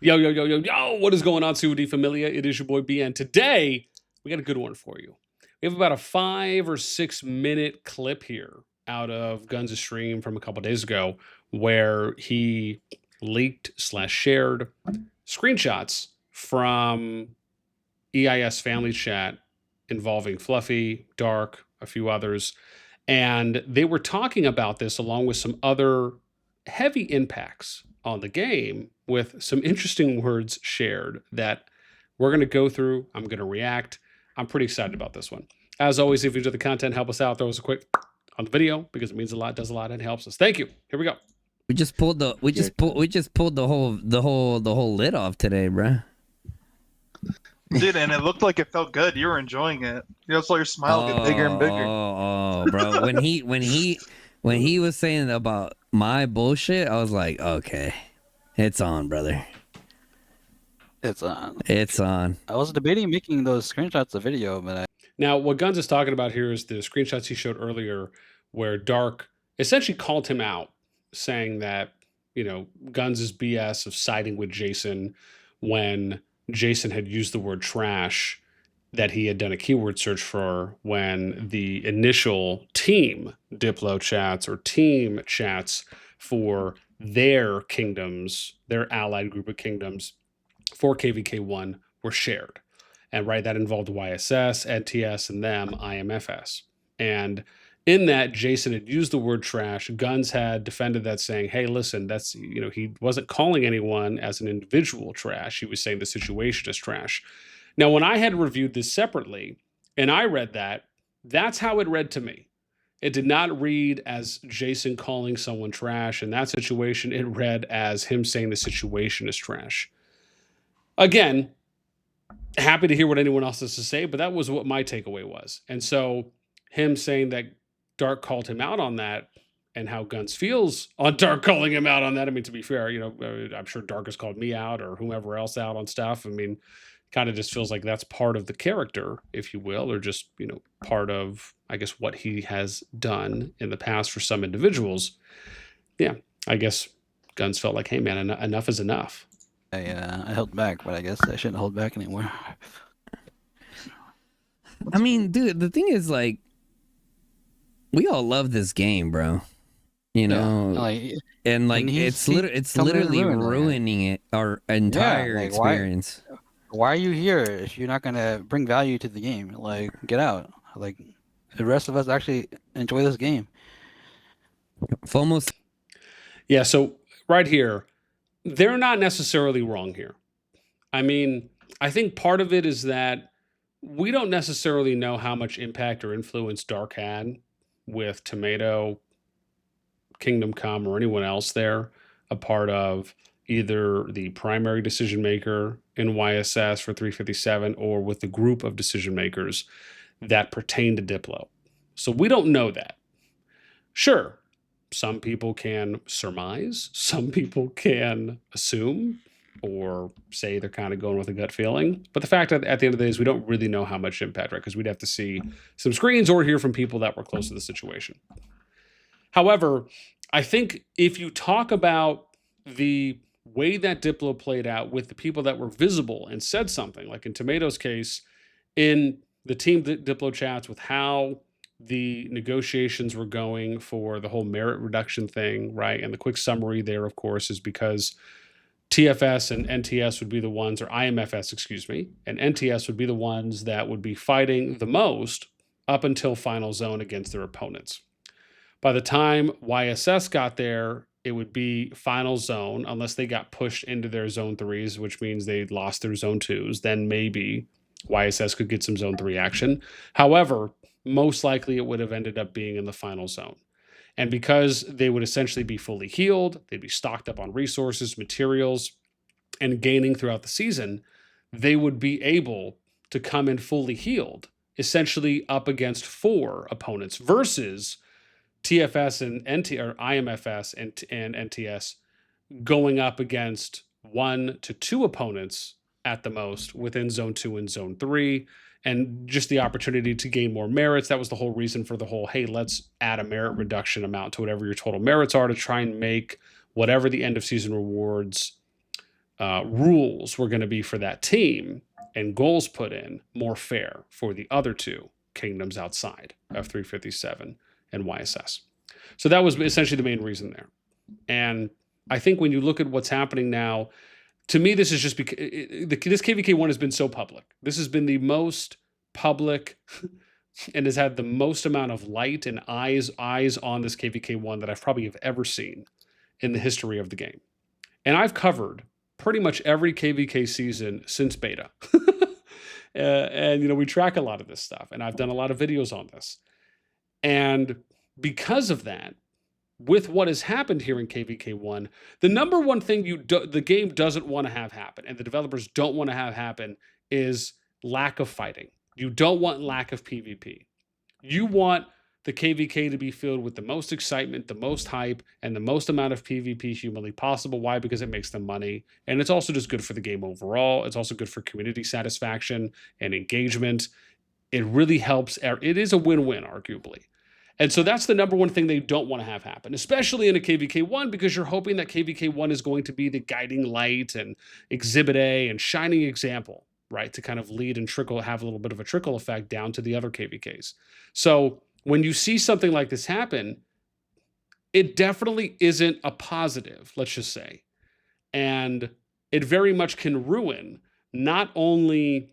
Yo, yo, yo, yo, yo, what is going on, COD Familia? It is your boy B, and today we got a good one for you. We have about a 5 or 6 minute clip here out of Gunz' stream from a couple days ago where he leaked slash shared screenshots from EIS family chat involving Fluffy, Dark, a few others, and they were talking about this along with some other heavy impacts on the game with some interesting words shared that we're going to go through. I'm going to react. I'm pretty excited about this one. As always, if you enjoy the content, help us out. Throw us a quick on the video because it means a lot, does a lot, and helps us. Thank you. Here we go. We just pulled the whole lid off today, bruh. Dude, and it looked like it felt good. You were enjoying it. You know, saw your smile get bigger and bigger. Oh, bro. when he was saying about my bullshit, I was like, okay, it's on, brother. It's on. It's on. I was debating making those screenshots of video, but Now, what Gunz is talking about here is the screenshots he showed earlier where Dark essentially called him out, saying that, you know, Gunz' BS of siding with Jason when Jason had used the word trash that he had done a keyword search for when the initial team Diplo chats or team chats for their kingdoms, their allied group of kingdoms for KVK1 were shared. And right, that involved YSS, NTS, and them, IMFS. And in that, Jason had used the word trash. Gunz had defended that, saying, hey, listen, that's, you know, he wasn't calling anyone as an individual trash. He was saying the situation is trash. Now, when I had reviewed this separately and I read that, that's how it read to me. It did not read as Jason calling someone trash. In that situation, it read as him saying the situation is trash. Again, happy to hear what anyone else has to say, but that was what my takeaway was. And so him saying that Dark called him out on that and how Gunz feels on Dark calling him out on that. I mean, to be fair, you know, I'm sure Dark has called me out or whomever else out on stuff. I mean, kind of just feels like that's part of the character, if you will, or just, you know, part of, I guess, what he has done in the past for some individuals. Yeah, I guess Gunz felt like, hey, man, enough is enough. I held back, but I guess I shouldn't hold back anymore. I mean, dude, the thing is, like, we all love this game, bro. You know, and it's literally ruining it, our entire experience. Why are you here if you're not gonna bring value to the game? Like, get out. Like, the rest of us actually enjoy this game. Almost. Yeah. So right here, they're not necessarily wrong here. I mean, I think part of it is that we don't necessarily know how much impact or influence Dark had with Tomato, Kingdom Come, or anyone else there, a part of either the primary decision maker in YSS for 357 or with the group of decision makers that pertain to Diplo. So we don't know that. Sure, some people can surmise, some people can assume, or say they're kind of going with a gut feeling. But the fact that at the end of the day is we don't really know how much impact, right? Because we'd have to see some screens or hear from people that were close to the situation. However, I think if you talk about the way that Diplo played out with the people that were visible and said something, like in Tomato's case, in the team Diplo chats with how the negotiations were going for the whole merit reduction thing, right? And the quick summary there, of course, is because TFS and NTS would be the ones, or IMFS, excuse me, and NTS would be the ones that would be fighting the most up until final zone against their opponents. By the time YSS got there, it would be final zone, unless they got pushed into their zone 3s, which means they lost their zone 2s. Then maybe YSS could get some zone 3 action. However, most likely it would have ended up being in the final zone. And because they would essentially be fully healed, they'd be stocked up on resources, materials, and gaining throughout the season, they would be able to come in fully healed, essentially up against 4 opponents versus TFS and IMFS and NTS going up against 1 to 2 opponents at the most within zone 2 and zone 3. And just the opportunity to gain more merits. That was the whole reason for the whole, hey, let's add a merit reduction amount to whatever your total merits are to try and make whatever the end of season rewards rules were going to be for that team and goals put in more fair for the other two kingdoms outside of 357 and YSS. So that was essentially the main reason there. And I think when you look at what's happening now, to me, this is just because this KVK1 has been so public. This has been the most public and has had the most amount of light and eyes on this KVK1 that I've probably have ever seen in the history of the game. And I've covered pretty much every KVK season since beta. And, we track a lot of this stuff. And I've done a lot of videos on this. And because of that, with what has happened here in KVK1, the number one thing the game doesn't want to have happen, and the developers don't want to have happen, is lack of fighting. You don't want lack of PvP. You want the KVK to be filled with the most excitement, the most hype, and the most amount of PvP humanly possible. Why? Because it makes them money. And it's also just good for the game overall. It's also good for community satisfaction and engagement. It really helps. It is a win-win, arguably. And so that's the number one thing they don't want to have happen, especially in a KVK1, because you're hoping that KVK1 is going to be the guiding light and exhibit A and shining example, right? To kind of lead and have a little bit of a trickle effect down to the other KVKs. So when you see something like this happen, it definitely isn't a positive, let's just say. And it very much can ruin not only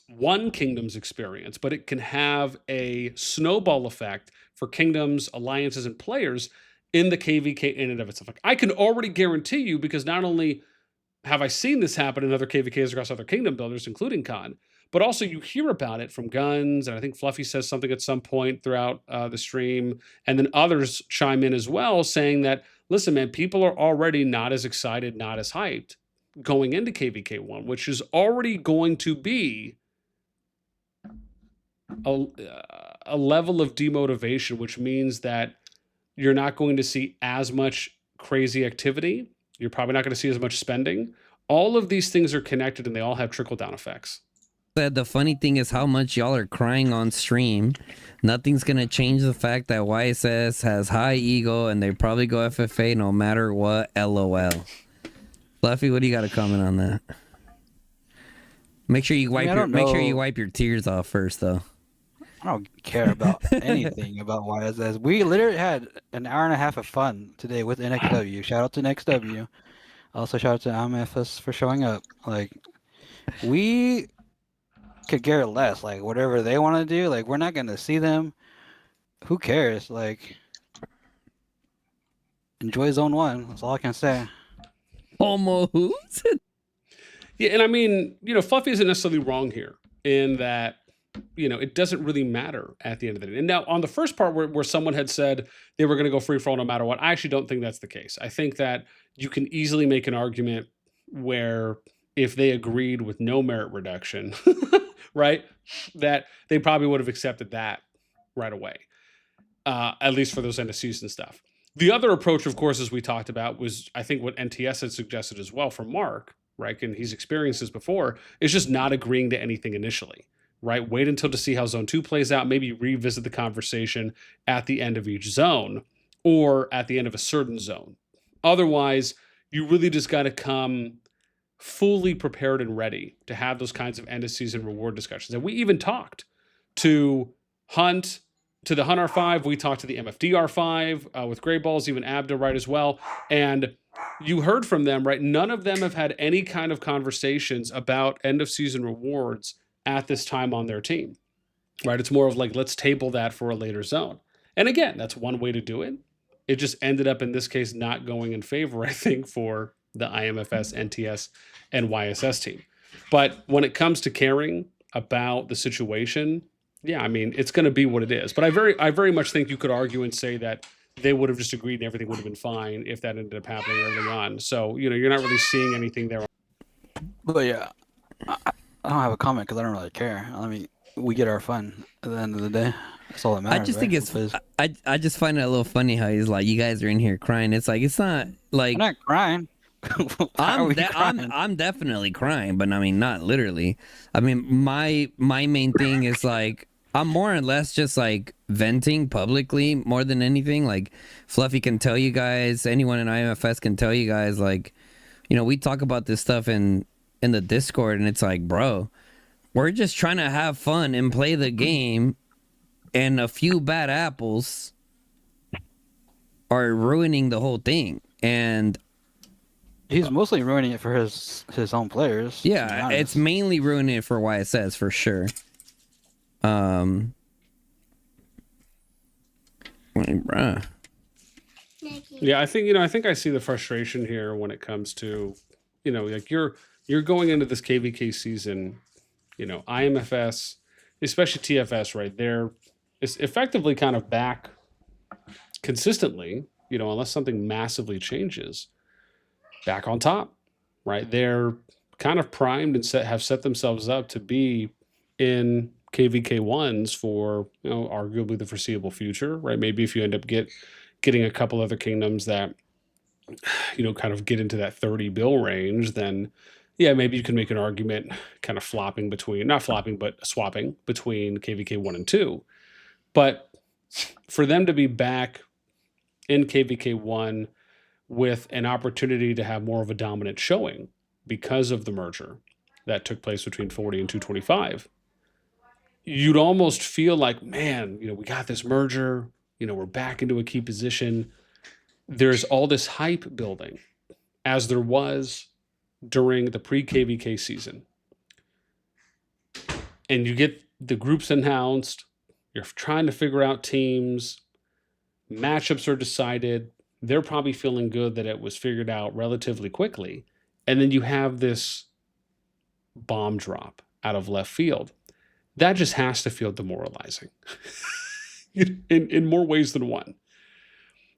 one kingdom's experience, but it can have a snowball effect for kingdoms, alliances, and players in the KVK in and of itself. Like, I can already guarantee you, because not only have I seen this happen in other KVKs across other kingdom builders, including Khan, but also you hear about it from Gunz, and I think Fluffy says something at some point throughout the stream, and then others chime in as well, saying that, listen, man, people are already not as excited, not as hyped going into KVK1, which is already going to be a level of demotivation, which means that you're not going to see as much crazy activity. You're probably not going to see as much spending. All of these things are connected, and they all have trickle-down effects. The funny thing is how much y'all are crying on stream. Nothing's going to change the fact that YSS has high ego, and they probably go FFA no matter what. LOL. Fluffy, what do you got to comment on that? Make sure you wipe your tears off first, though. I don't care about anything about YSS. We literally had an hour and a half of fun today with NXW. Shout out to NXW. Also, shout out to IMFS for showing up. Like, we could care less. Like, whatever they want to do, like, we're not going to see them. Who cares? Like, enjoy Zone 1. That's all I can say. Almost. Yeah, and I mean, Fluffy isn't necessarily wrong here in that, it doesn't really matter at the end of the day. And now on the first part where someone had said they were going to go free for all no matter what, I actually don't think that's the case. I think that you can easily make an argument where if they agreed with no merit reduction, right, that they probably would have accepted that right away, at least for those end of season stuff. The other approach, of course, as we talked about, was I think what NTS had suggested as well from Mark, right, and he's experienced this before, is just not agreeing to anything initially. Right? Wait until to see how zone 2 plays out. Maybe revisit the conversation at the end of each zone or at the end of a certain zone. Otherwise, you really just got to come fully prepared and ready to have those kinds of end of season reward discussions. And we even talked to the Hunt R5. We talked to the MFD R5 with Gray Balls, even Abda, right, as well. And you heard from them, right? None of them have had any kind of conversations about end of season rewards at this time on their team, right? It's more of like, let's table that for a later zone. And again, that's one way to do it. It just ended up in this case not going in favor, I think, for the IMFS, NTS, and YSS team. But when it comes to caring about the situation, yeah, I mean, it's going to be what it is. But I very much think you could argue and say that they would have just agreed and everything would have been fine if that ended up happening early on. So, you're not really seeing anything there. But yeah, I don't have a comment because I don't really care. I mean, we get our fun at the end of the day. That's all that matters. I just think it's. I just find it a little funny how he's like, you guys are in here crying. It's like it's not like. I'm not crying. I'm definitely crying, but I mean not literally. I mean my main thing is like I'm more or less just like venting publicly more than anything. Like Fluffy can tell you guys, anyone in IMFS can tell you guys, like we talk about this stuff in the Discord, and it's like, bro, we're just trying to have fun and play the game, and a few bad apples are ruining the whole thing. And he's mostly ruining it for his own players. Yeah, it's mainly ruining it for YSS for sure. Bruh. Yeah, I think I see the frustration here when it comes to, like you're going into this KVK season, IMFS, especially TFS, right? They're effectively kind of back consistently, unless something massively changes, back on top, right? They're kind of primed and have set themselves up to be in KVK ones for, arguably the foreseeable future, right? Maybe if you end up getting a couple other kingdoms that, kind of get into that 30 bill range, then yeah, maybe you can make an argument kind of swapping between KVK 1 and 2. But for them to be back in KVK 1 with an opportunity to have more of a dominant showing because of the merger that took place between 40 and 225, you'd almost feel like, man, we got this merger, we're back into a key position. There's all this hype building, as there was during the pre-KVK season. And you get the groups announced, you're trying to figure out teams, matchups are decided, they're probably feeling good that it was figured out relatively quickly. And then you have this bomb drop out of left field. That just has to feel demoralizing in more ways than one.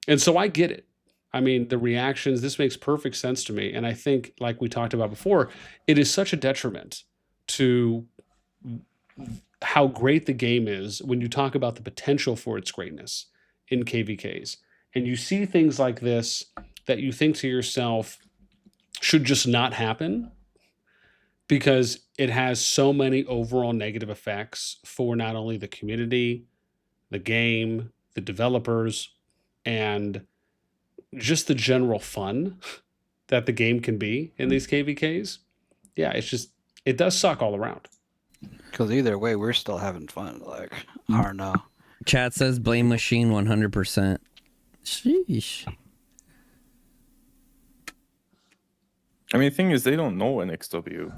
And so I get it. I mean, the reactions, this makes perfect sense to me. And I think, like we talked about before, it is such a detriment to how great the game is when you talk about the potential for its greatness in KVKs. And you see things like this that you think to yourself should just not happen because it has so many overall negative effects for not only the community, the game, the developers, and just the general fun that the game can be in these KVKs. Yeah, it does suck all around. Because either way, we're still having fun. Like, I don't know. Chat says blame machine 100%. Sheesh. I mean, the thing is, they don't know NXW.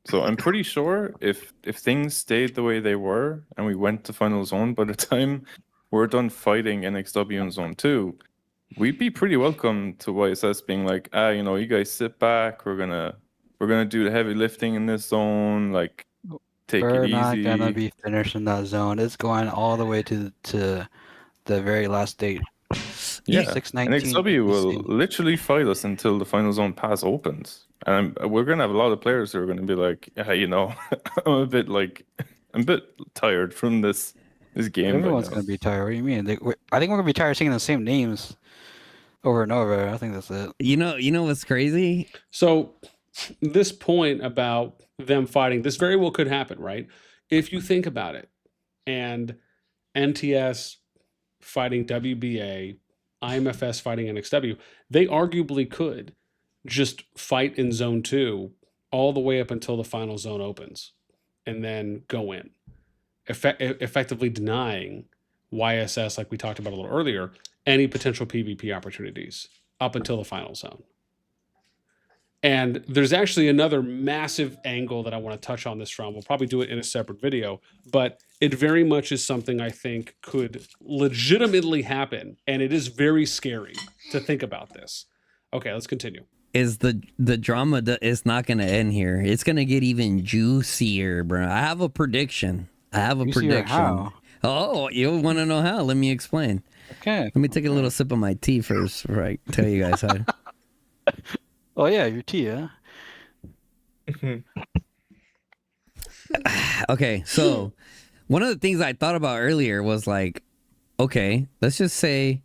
So I'm pretty sure if things stayed the way they were and we went to Final Zone, by the time we're done fighting NXW in Zone 2, we'd be pretty welcome to YSS being like, you guys sit back. We're gonna do the heavy lifting in this zone. Like, take We're it easy. not gonna be finished in that zone. It's going all the way to the very last date. Yeah, 619. NXW will literally fight us until the Final Zone pass opens, and we're gonna have a lot of players who are gonna be like, I'm a bit tired from this game. Everyone's gonna be tired. What do you mean? I think we're gonna be tired of seeing the same names over and over. I think that's it. You know what's crazy? So this point about them fighting, this very well could happen, right? If you think about it, and NTS fighting WBA, IMFS fighting NXW, they arguably could just fight in Zone 2 all the way up until the final zone opens and then go in, effectively denying YSS, like we talked about a little earlier, any potential PvP opportunities up until the final zone. And there's actually another massive angle that I want to touch on this from. We'll probably do it in a separate video, but it very much is something I think could legitimately happen. And it is very scary to think about this. Okay, let's continue. Is the drama that is not going to end here. It's going to get even juicier, bro. I have a prediction. How? Oh, you want to know how? Let me explain. Okay. Let me take a little sip of my tea first before I tell you guys how. Oh, yeah, your tea, huh? Okay, so one of the things I thought about earlier was like, okay, let's just say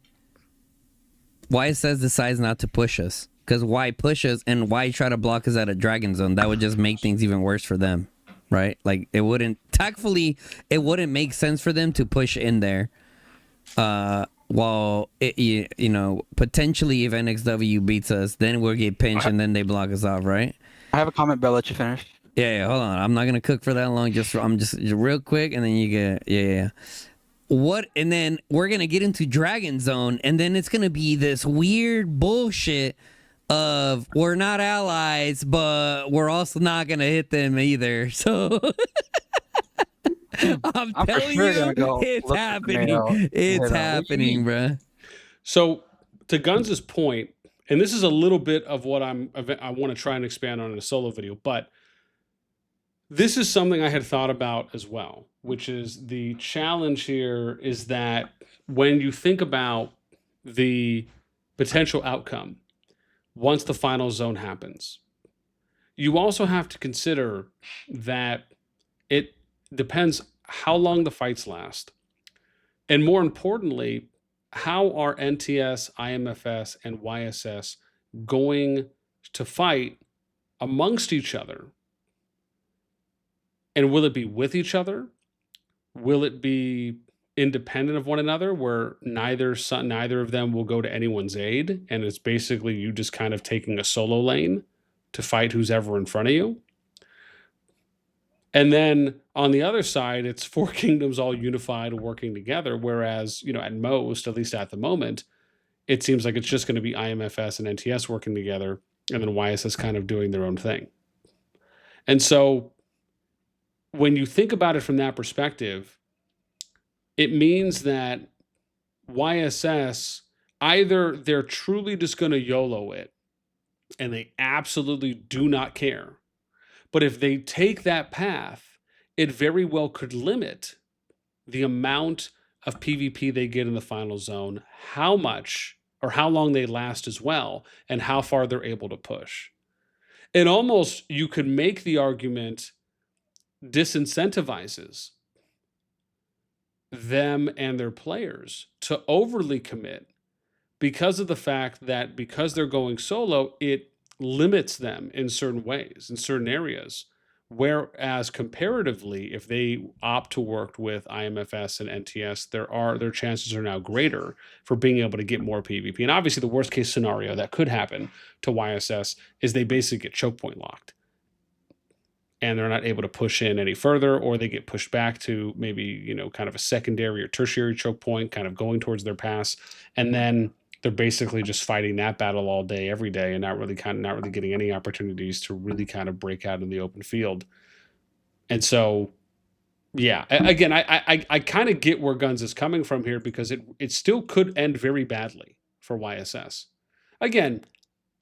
YSS decides not to push us. Because why push us and why try to block us at a Dragon Zone? That would just make things even worse for them, right? Like, it wouldn't make sense for them to push in there. well, potentially if NXW beats us, then we'll get pinched and then they block us off, right? I have a comment, but I'll let you finish. Yeah, hold on. I'm not gonna cook for that long. I'm just real quick, and then you get yeah. What? And then we're gonna get into Dragon Zone, and then it's gonna be this weird bullshit of we're not allies, but we're also not gonna hit them either. So I'm telling you, it's happening. It's happening, bro. So to Gunz's point, and this is a little bit of what I want to try and expand on in a solo video, but this is something I had thought about as well, which is the challenge here is that when you think about the potential outcome once the final zone happens, you also have to consider that it depends how long the fights last. And more importantly, how are NTS, IMFS, and YSS going to fight amongst each other? And will it be with each other? Will it be independent of one another, where neither of them will go to anyone's aid, and it's basically you just kind of taking a solo lane to fight who's ever in front of you? And then on the other side, it's four kingdoms all unified, working together, whereas, at most, at least at the moment, it seems like it's just going to be IMFS and NTS working together, and then YSS kind of doing their own thing. And so when you think about it from that perspective, it means that YSS, either they're truly just going to YOLO it and they absolutely do not care. But if they take that path, it very well could limit the amount of PvP they get in the final zone, how much or how long they last as well, and how far they're able to push. And almost you could make the argument disincentivizes them and their players to overly commit because of the fact that because they're going solo, it limits them in certain ways, in certain areas. Whereas comparatively, if they opt to work with IMFS and NTS, their chances are now greater for being able to get more PvP. And obviously the worst case scenario that could happen to YSS is they basically get choke point locked and they're not able to push in any further, or they get pushed back to maybe, kind of a secondary or tertiary choke point, kind of going towards their pass. And then they're basically just fighting that battle all day, every day, and not really getting any opportunities to really kind of break out in the open field. And so, yeah, again, I kind of get where Gunz is coming from here, because it still could end very badly for YSS. Again,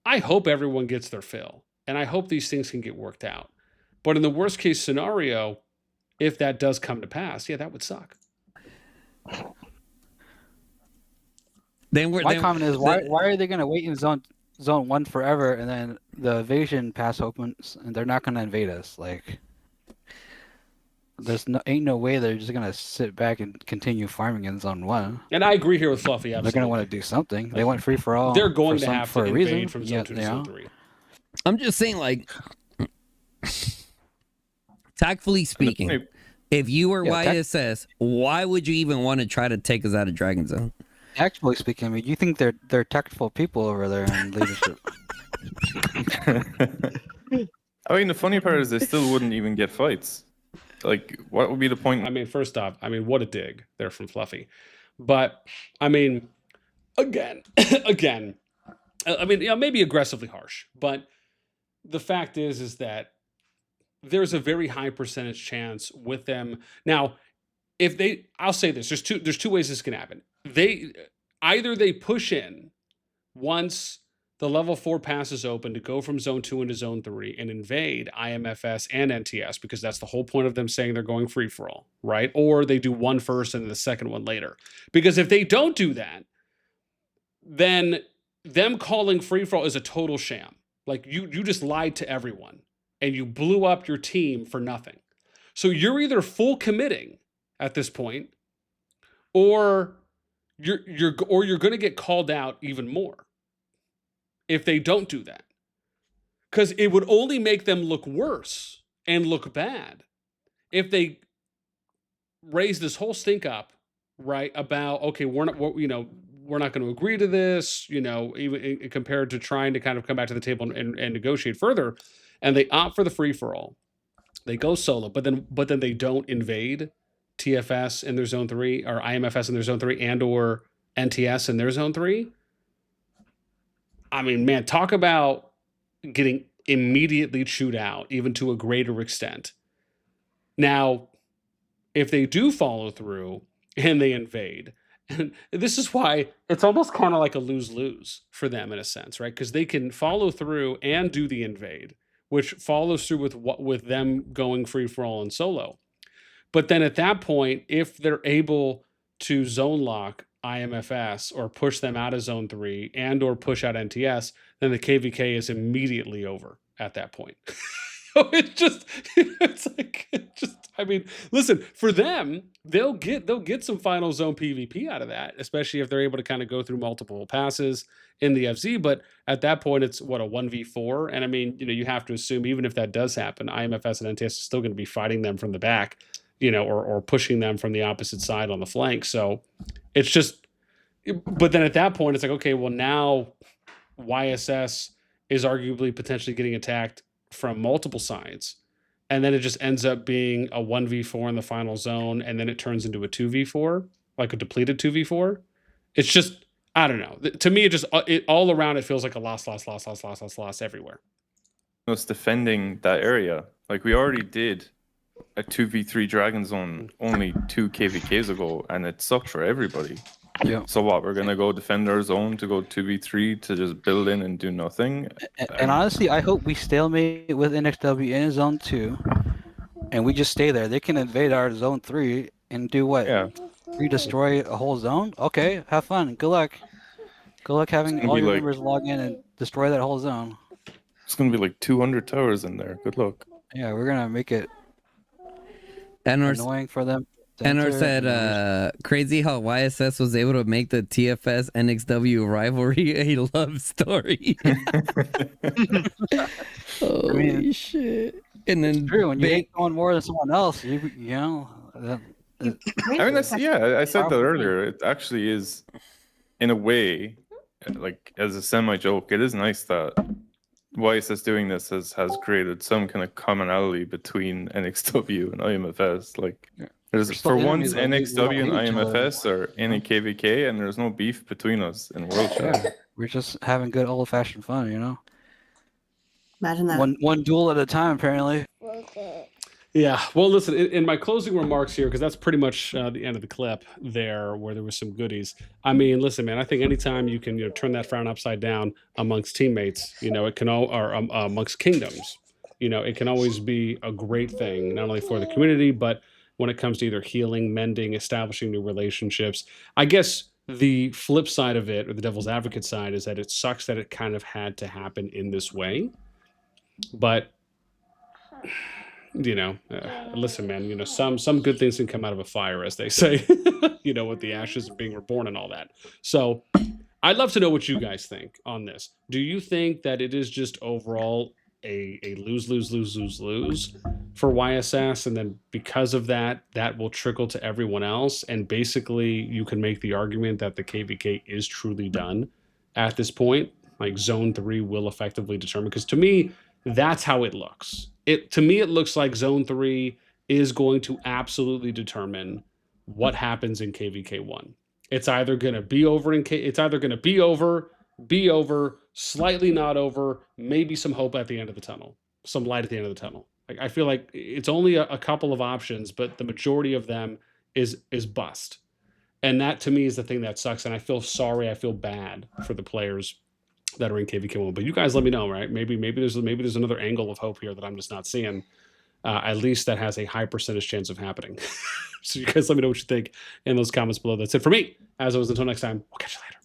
I hope everyone gets their fill, and I hope these things can get worked out. But in the worst case scenario, if that does come to pass, yeah, that would suck. My comment is, why are they going to wait in zone 1 forever, and then the invasion pass opens and they're not going to invade us? Like, ain't no way they're just going to sit back and continue farming in zone 1. And I agree here with Fluffy. Absolutely. They're going to want to do something. They went free for all. They're going to have to invade from zone 2 to zone 3. I'm just saying, like, tactfully speaking, if you were YSS, why would you even want to try to take us out of Dragon Zone? Actually speaking, I mean, you think they're tactful people over there in leadership. I mean, the funny part is they still wouldn't even get fights. Like, what would be the point? I mean, first off, what a dig there from Fluffy. But, I mean, again, maybe aggressively harsh, but the fact is that there's a very high percentage chance with them. Now, I'll say this, there's two ways this can happen. Either they push in once the level 4 pass is open to go from zone 2 into zone 3 and invade IMFS and NTS, because that's the whole point of them saying they're going free for all, right? Or they do one first and the second one later. Because if they don't do that, then them calling free for all is a total sham. Like, you just lied to everyone and you blew up your team for nothing. So you're either full committing at this point, or you're going to get called out even more if they don't do that, because it would only make them look worse and look bad if they raise this whole stink up right? About, okay, we're not going to agree to this, even compared to trying to kind of come back to the table and negotiate further. And they opt for the free for all. They go solo, but then they don't invade TFS in their zone 3 or IMFS in their zone 3 and or NTS in their zone 3. I mean, man, talk about getting immediately chewed out, even to a greater extent. Now, if they do follow through and they invade, and this is why it's almost kind of like a lose-lose for them in a sense, right? Because they can follow through and do the invade, which follows through with them going free for all and solo. But then at that point, if they're able to zone lock IMFS or push them out of zone 3 and or push out NTS, then the KVK is immediately over at that point. So I mean, listen, for them, they'll get some final zone PvP out of that, especially if they're able to kind of go through multiple passes in the FZ. But at that point, it's what, a 1v4. And I mean, you have to assume, even if that does happen, IMFS and NTS is still going to be fighting them from the back, or pushing them from the opposite side on the flank. So it's just, but then at that point, it's like, okay, well, now YSS is arguably potentially getting attacked from multiple sides. And then it just ends up being a 1v4 in the final zone. And then it turns into a 2v4, like a depleted 2v4. It's just, I don't know. To me, it all around, it feels like a loss everywhere. It's defending that area. Like, we already did a 2v3 Dragon Zone only 2 KVKs ago, and it sucked for everybody. Yeah. So what, we're going to go defend our zone to go 2v3 to just build in and do nothing? And honestly, I hope we stalemate with NXW in zone 2, and we just stay there. They can invade our zone 3 and do what? Yeah. Redestroy a whole zone? Okay, have fun. Good luck. Good luck having all your members log in and destroy that whole zone. It's going to be like 200 towers in there. Good luck. Yeah, we're going to make it Enor annoying for them. Enor said, crazy how YSS was able to make the TFS NXW rivalry a love story. Holy shit. And then true, when you hate someone more than someone else, I mean, I said that earlier. It actually is, in a way, like, as a semi-joke, it is nice that YSS doing this has created some kind of commonality between NXW and IMFS. Like, for once, NXW and IMFS are in a KVK, and there's no beef between us in World Chat. Yeah, we're just having good old-fashioned fun, Imagine that. One duel at a time, apparently. Yeah. Well, listen, in my closing remarks here, because that's pretty much the end of the clip there, where there was some goodies. I mean, listen, man, I think anytime you can turn that frown upside down amongst teammates, it can or amongst kingdoms, it can always be a great thing, not only for the community, but when it comes to either healing, mending, establishing new relationships. I guess the flip side of it, or the devil's advocate side, is that it sucks that it kind of had to happen in this way. But listen, man, some good things can come out of a fire, as they say, with the ashes of being reborn and all that. So I'd love to know what you guys think on this. Do you think that it is just overall a lose for YSS, and then because of that will trickle to everyone else, and basically you can make the argument that the KVK is truly done at this point? Like, zone 3 will effectively determine, because to me, that's how it looks. To me, it looks like zone 3 is going to absolutely determine what happens in KVK 1. It's either going to be over be over, slightly not over, maybe some hope at the end of the tunnel, some light at the end of the tunnel. Like, I feel like it's only a couple of options, but the majority of them is bust. And that, to me, is the thing that sucks. And I feel bad for the players that are in KVK1. But you guys let me know, right? Maybe there's another angle of hope here that I'm just not seeing. At least that has a high percentage chance of happening. So you guys let me know what you think in those comments below. That's it for me. As always, until next time, we'll catch you later.